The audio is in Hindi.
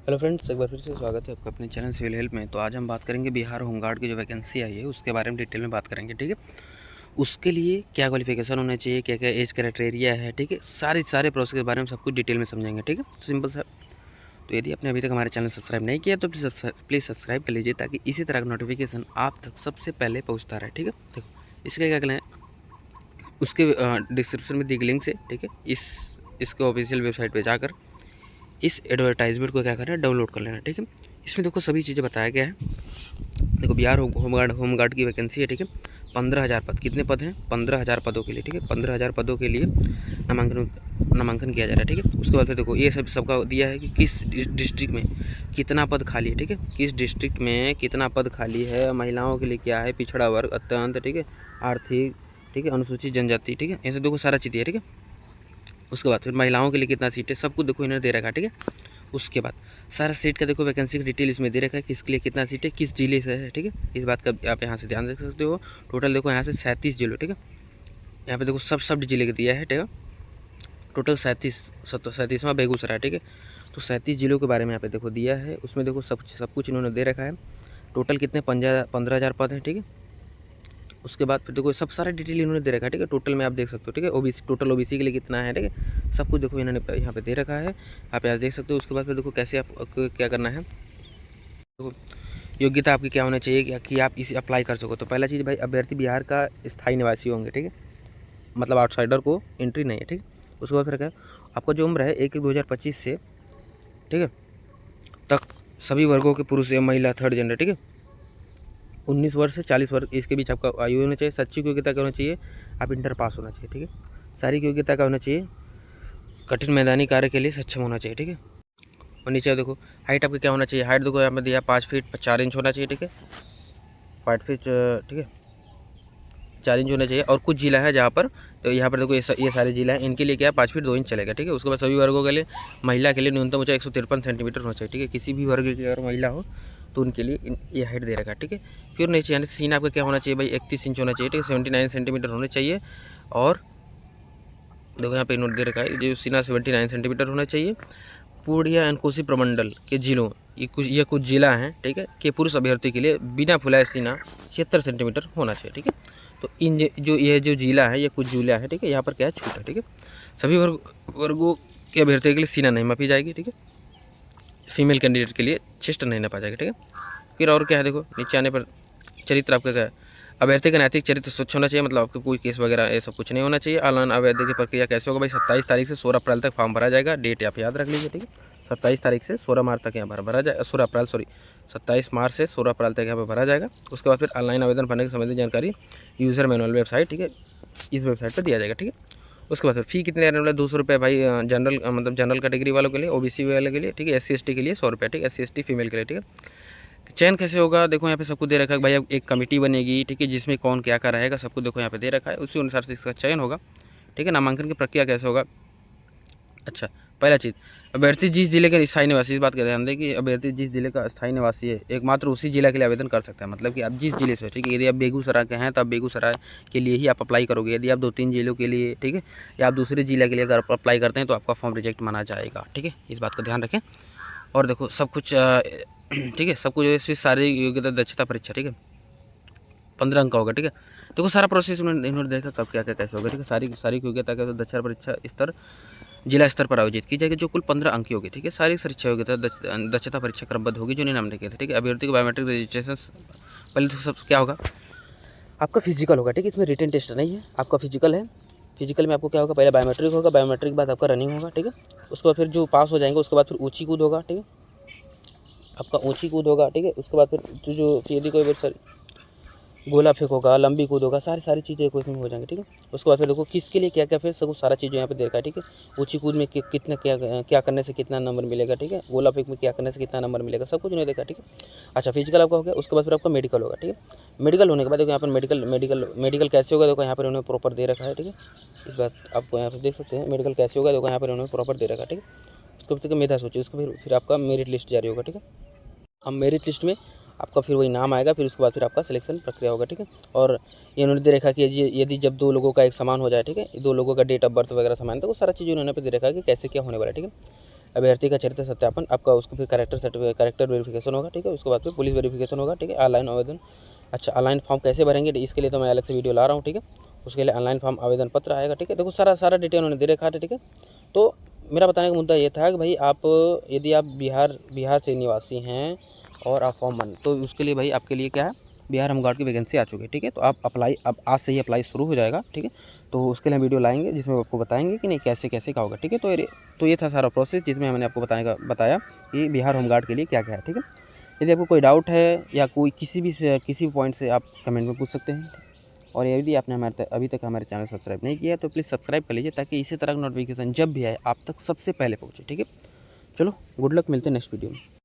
हेलो फ्रेंड्स, एक बार फिर से स्वागत है आपका अपने चैनल सिविल हेल्प में। तो आज हम बात करेंगे बिहार होमगार्ड की जो वैकेंसी आई है उसके बारे में डिटेल में बात करेंगे। ठीक है, उसके लिए क्या क्वालिफिकेशन होना चाहिए, क्या क्या एज क्राइटेरिया है, ठीक है, सारे प्रोसेस के बारे में सब कुछ डिटेल में समझेंगे। ठीक है, सिंपल सर। तो यदि आपने अभी तक हमारे चैनल सब्सक्राइब नहीं किया तो प्लीज़ सब्सक्राइब कर लीजिए, ताकि इसी तरह का नोटिफिकेशन आप तक सबसे पहले पहुँचता रहे। ठीक है, देखो इसके लिए क्या करना है, उसके डिस्क्रिप्शन में दी गई लिंक से, ठीक है, इसके ऑफिशियल वेबसाइट पर जाकर इस एडवर्टाइजमेंट को क्या करना है, डाउनलोड कर लेना। ठीक है, इसमें देखो सभी चीज़ें बताया गया है। देखो बिहार होमगार्ड की वैकेंसी है। ठीक है, 15,000 पद, कितने पद हैं, 15,000 पदों के लिए। ठीक है, 15,000 पदों के लिए नामांकन किया जा रहा है। ठीक है, उसके बाद फिर देखो ये सबका दिया है कि किस डिस्ट्रिक्ट में कितना पद खाली है। ठीक है, किस डिस्ट्रिक्ट में कितना पद खाली है, महिलाओं के लिए क्या है, पिछड़ा वर्ग, अत्यंत, ठीक है, आर्थिक, ठीक है, अनुसूचित जनजाति। ठीक है, ऐसे देखो सारा चीज़ है। ठीक है, उसके बाद फिर महिलाओं के लिए कितना सीट है, सब कुछ देखो इन्होंने दे रखा है। ठीक है, उसके बाद सारा सीट का देखो वैकेंसी की डिटेल इसमें दे रखा है, किसके लिए कितना सीट है, किस जिले से है। ठीक है, इस बात का आप यहाँ से ध्यान रख सकते हो। टोटल देखो यहाँ से 37 जिले। ठीक है, यहाँ पे देखो सब जिले का दिया है। ठीक है, टोटल 37वां बेगूसराय। ठीक है, तो 37 जिलों के बारे में यहाँ पे देखो दिया है, उसमें देखो सब कुछ इन्होंने दे रखा है। टोटल कितने 15,000 पद हैं। ठीक है, उसके बाद फिर देखो सब सारा डिटेल इन्होंने दे रखा है। ठीक है, टोटल में आप देख सकते हो। ठीक है, ओबीसी, टोटल ओबीसी के लिए कितना है, ठीक है, सब कुछ देखो इन्होंने यहाँ पे दे रखा है, आप यहाँ देख सकते हो। उसके बाद फिर देखो कैसे आप क्या करना है, देखो योग्यता आपकी क्या होना चाहिए कि आप इसे अप्लाई कर सको। तो पहला चीज़ भाई, अभ्यर्थी बिहार का स्थायी निवासी होंगे। ठीक है, मतलब आउटसाइडर को एंट्री नहीं है। ठीक है, उसके बाद फिर क्या, आपका जो उम्र है 1/1/2025 से, ठीक है, तक सभी वर्गों के पुरुष या महिला थर्ड जेंडर, ठीक है, 19 वर्ष से 40 वर्ष इसके बीच आपका आयु होना चाहिए। शैक्षिक योग्यता क्या होना चाहिए, आप इंटर पास होना चाहिए। ठीक है, शारीरिक योग्यता क्या होना चाहिए, कठिन मैदानी कार्य के लिए सक्षम होना चाहिए। ठीक है, और नीचे देखो हाइट आपका क्या होना चाहिए, हाइट देखो यहाँ पे दिया 5 फीट 4 इंच होना चाहिए। ठीक है, 5 फीट, ठीक है, 4 इंच होना चाहिए। और कुछ जिला है जहाँ पर, तो यहाँ पर देखो ये सारे जिला हैं, इनके लिए क्या है 5 फीट 2 इंच चलेगा। ठीक है, उसके बाद सभी वर्गों के लिए, महिला के लिए न्यूनतम ऊंचाई 153 सेंटीमीटर होना चाहिए। ठीक है, किसी भी वर्ग की अगर महिला हो तो उनके लिए ये हाइट दे रखा है। ठीक है, फिर नीचे यानी सीना आपका क्या होना चाहिए भाई, 31 इंच होना चाहिए। ठीक है, 79 सेंटीमीटर होने चाहिए। और देखो यहाँ पे नोट दे रखा है, जो सीना 79 सेंटीमीटर होना चाहिए। पूर्णिया एंड कोसी प्रमंडल के जिलों, ये कुछ जिला हैं, ठीक है, के पुरुष अभ्यर्थी के लिए बिना फुलाए सीना 76 सेंटीमीटर होना चाहिए। ठीक है, तो इन जो जिला है, ये कुछ जिला है। ठीक है, यहाँ पर क्या है, छूट है। ठीक है, सभी वर्गों के अभ्यर्थी के लिए सीना नहीं मापी जाएगी। ठीक है, फीमेल कैंडिडेट के लिए चेस्ट नहीं नापा जाएगा। ठीक है, फिर और क्या है, देखो नीचे आने पर चरित्र आपका क्या है, अभ्यर्थी का नैतिक चरित्र स्वच्छ होना चाहिए, मतलब आपको कोई केस वगैरह ये सब कुछ नहीं होना चाहिए। ऑनलाइन आवेदन की प्रक्रिया कैसे होगा भाई, 27 तारीख से 16 अप्रैल तक फॉर्म भरा जाएगा। डेट आप याद रख लीजिए। ठीक है, 27 तारीख से 16 मार्च तक यहाँ पर भरा जाएगा, 27 मार्च से 16 अप्रैल तक यहाँ पर भरा जाएगा। उसके बाद फिर ऑनलाइन आवेदन भरने की संबंधित जानकारी यूज़र मैनुअल वेबसाइट, ठीक है, इस वेबसाइट पर दिया जाएगा। ठीक है, उसके बाद फिर फ़ी कितने रहने वाला है, 200 रुपये भाई जनरल, मतलब जनरल कैटेगरी वालों के लिए, ओबीसी वाले के लिए, ठीक है, SC ST के लिए 100 रुपये। ठीक है, SC ST फीमेल के लिए। ठीक है, चयन कैसे होगा, देखो यहाँ पे सबको दे रखा है भाई, एक कमेटी बनेगी। ठीक है, जिसमें कौन क्या क्या रहेगा सबको देखो यहाँ पे दे रखा है, उसी अनुसार से इसका चयन होगा। ठीक है, नामांकन की प्रक्रिया कैसे होगा, अच्छा पहला चीज़, अभ्यर्थी जिस जिले के स्थायी निवासी, इस बात का ध्यान दें कि अभ्यर्थी जिस जिले का स्थायी निवासी है एकमात्र उसी जिला के लिए आवेदन कर सकता है। मतलब कि आप जिस जिले से, ठीक है, यदि आप बेगूसराय के हैं तो आप बेगूसराय के लिए ही आप अप्लाई करोगे। यदि आप 2-3 जिलों के लिए, ठीक है, या आप दूसरे जिले के लिए अगर अप्लाई करते हैं तो आपका फॉर्म रिजेक्ट माना जाएगा। ठीक है, इस बात का ध्यान रखें। और देखो सब कुछ ठीक है, सब कुछ शारीरिक योग्यता दक्षता परीक्षा, ठीक है, 15 अंक का होगा। ठीक है, देखो सारा प्रोसेस इन्होंने देखा कब क्या क्या कैसे होगा। ठीक है, सारी योग्यता का दक्षता परीक्षा स्तर जिला स्तर पर आयोजित की जाएगी, जो कुल 15 अंक की होगी। ठीक है, सारी शिक्षा योग्यता दक्षता परीक्षा क्रमबद्ध होगी जो निम्नलिखित है। ठीक है, अभ्यर्थी को बायोमेट्रिक रजिस्ट्रेशन, पहले तो सब क्या होगा, आपका फिजिकल होगा। ठीक है, इसमें रिटन टेस्ट नहीं है, आपका फिजिकल है। फिजिकल में आपको क्या होगा, पहले बायोमेट्रिक होगा, बायोमेट्रिक के बाद आपका रनिंग होगा। ठीक है, उसके बाद फिर जो पास हो जाएंगे उसके बाद फिर ऊँची कूद होगा। ठीक है, आपका ऊँची कूद होगा। ठीक है, उसके बाद फिर जो यदि कोई गोला फेंक होगा, लंबी कूद होगा, सारी चीज़ें क्वेश्चन में हो जाएंगे। ठीक है, उसके बाद फिर देखो किसके लिए क्या क्या, फिर सब सारा चीज़ यहाँ पे देखा है। ठीक है, ऊंची कूद में कितना क्या करने से कितना नंबर मिलेगा। ठीक है, गोला फेंक में क्या करने से कितना नंबर मिलेगा, सब कुछ नहीं देखा। ठीक है, अच्छा फिजिकल आपका हो गया, उसके बाद फिर आपका मेडिकल होगा। ठीक है, मेडिकल होने के बाद देखो यहाँ पर मेडिकल कैसे होगा, देखो यहाँ पर उन्होंने प्रॉपर दे रखा है। ठीक है, इस बात आपको यहाँ पर देख सकते हैं मेडिकल कैसे होगा, देखो यहाँ पर उन्होंने प्रॉपर दे रखा है। ठीक है, उसके बाद मेधा सूची, उसके फिर आपका मेरिट लिस्ट जारी होगा। ठीक है, अब मेरिट लिस्ट में आपका फिर वही नाम आएगा, फिर उसके बाद फिर आपका सिलेक्शन प्रक्रिया होगा। ठीक है, और ये उन्होंने दे रखा कि यदि जब 2 लोगों का एक समान हो जाए, ठीक है, 2 लोगों का डेट ऑफ बर्थ वगैरह समान, तो वो सारा चीज़ उन्होंने पे दे रखा है कि कैसे क्या होने वाला है। ठीक है, अभ्यर्थी का चरित्र सत्यापन, आपका उसको फिर कैरेक्टर वेरिफिकेशन होगा, ठीक है। उसके बाद फिर पुलिस वेरिफिकेशन होगा, ठीक है। ऑनलाइन आवेदन, अच्छा ऑनलाइन फॉर्म कैसे भरेंगे इसके लिए तो मैं अलग से वीडियो ला रहा हूँ, ठीक है। उसके लिए ऑनलाइन फॉर्म आवेदन पत्र आएगा, ठीक है। देखो सारा डिटेल उन्होंने दे रखा है, ठीक है। तो मेरा बताने का मुद्दा ये था कि भाई आप यदि आप बिहार से निवासी हैं और आप फॉर्म भर, तो उसके लिए भाई आपके लिए क्या है, बिहार होमगार्ड की वैकेंसी आ चुकी है, ठीक है। तो आप अप्लाई, अब आज से ही अप्लाई शुरू हो जाएगा, ठीक है। तो उसके लिए हम वीडियो लाएंगे जिसमें आपको बताएंगे कि नहीं कैसे कैसे क्या होगा, ठीक है। तो ये था सारा प्रोसेस जिसमें मैंने आपको बताया कि बिहार होमगार्ड के लिए क्या क्या है, ठीक है। यदि आपको कोई डाउट है या कोई किसी भी पॉइंट से आप कमेंट में पूछ सकते हैं, और यदि आपने अभी तक हमारे चैनल सब्सक्राइब नहीं किया तो प्लीज़ सब्सक्राइब कर लीजिए, ताकि इसी तरह का नोटिफिकेशन जब भी आए आप तक सबसे पहले पहुँचे, ठीक है। चलो गुड लक, मिलते हैं नेक्स्ट वीडियो में।